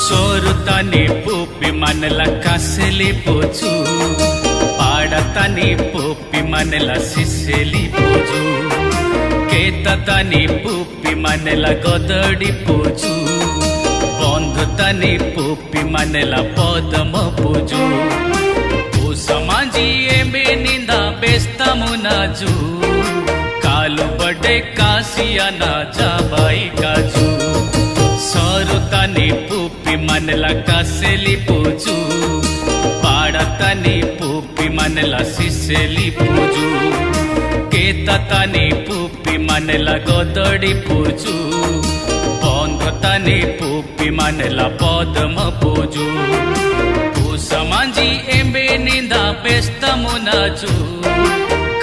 सोरुतानी पुपी मनला कासेली पोचू पाडतानी पुपी मनला सिसेली पोचू केततानी पुपी मनला गोदडी पोचू बंधुतानी पुपी मनला पदम पूजू समाजी एंबे निंदा बेस्तामु नाजू कालू बड़े कासिया ना जाबाई काजू सोरुतानी पुपी मनला कासेली पूजू पाडतानी पुपी मनला सिसेली पूजू केततानी पुपी मनला गोदडी पूजू बंधुतानी पुपी मनला पदम पूजू समाजी एंबे निंदा बेस्तामु नाजू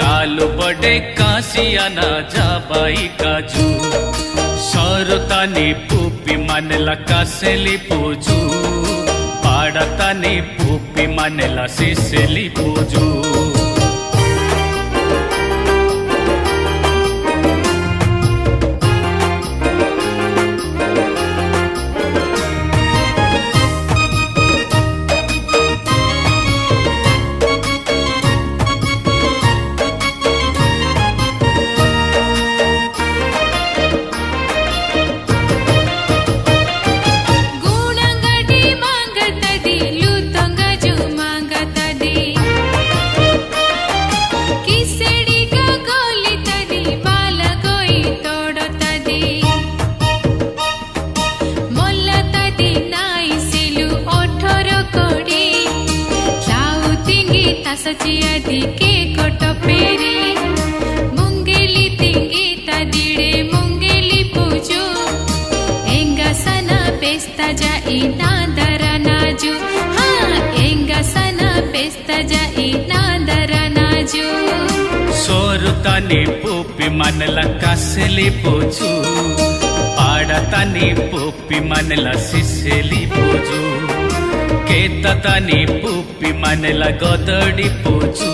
कालू बड़े कासिया ना जाबाई काजू सोरुतानी पुपी मनला कासेली पूजू पाडतानी पुपी मनला सिसेली पूजू सचिया दिके कोट पेरी मुंगेली तिंगी तदिड़े मुंगेली पूजू एंगा सना पेस्ता जाई नादरा नाजू हाँ एंगा सना पेस्ता जाई नादरा नाजू सोरुतानी पुपी मनला कासेली पूजू पाडतानी पुपी मनला सिसेली पूजू केततानी पुपी मनला गोदडी पूजू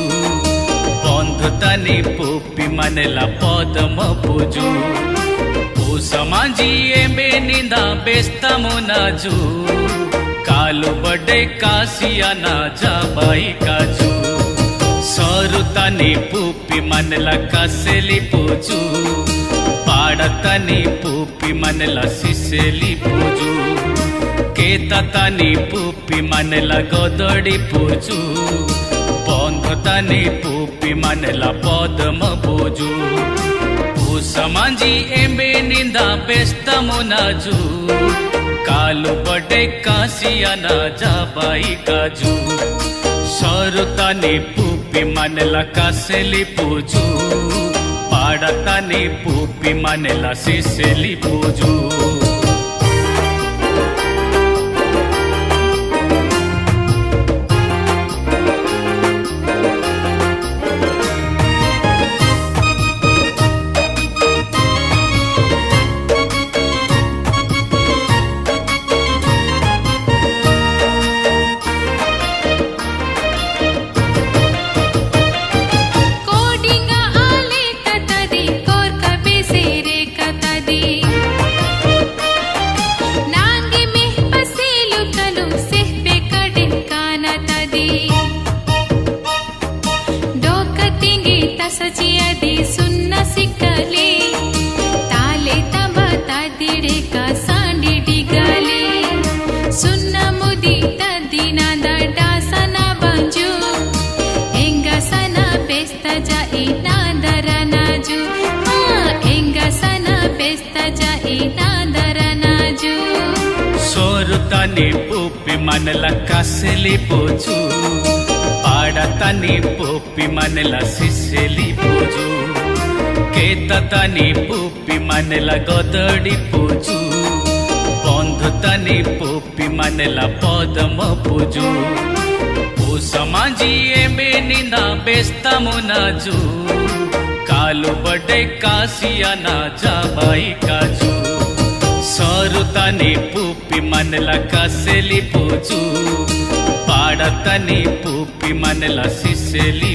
बंधुतानी पुपी मनला पदम पूजू समाजी एंबे निंदा बेस्तामु नाजू कालू बड़े कासिया ना जाबाई काजू सोरुतानी पुपी मनला कासेली पूजू पाडतानी पुपी मनला सिसेली पूजू केततानी पुपी मनला गोदडी पूजू बंधुतानी पुपी मनला पदम पूजू समाजी एंबे निंदा बेस्तामु नाजू कालू बड़े कासिया ना जाबाई काजू सोरुतानी पुपी मनला कासेली पूजू पाडतानी पुपी मनला सिसेली पूजू सचिया दी सुन्ना सिकले ताले तबा तादिड़े का सांडी डिगाले सुन्ना मुदी तदिना दाडा सना बंजू एंगा सना पेस्ता जाई नादरा नाजू हाँ एंगा सना पेस्ता जाई नादरा नाजू सोरुतानी पुपी मनला कासेली पूजू पाडतानी पुपी मनला सिसेली पूजू केततानी पुपी मनला गोदडी पूजू बंधुतानी पुपी मनला पदम पूजू समाजी एंबे निंदा बेस्तामु नाजू कालू बड़े कासिया ना जाबाई काजू सोरुतानी पुपी मनला कासेली पूजू पाडतानी पुपी मनला सिसेली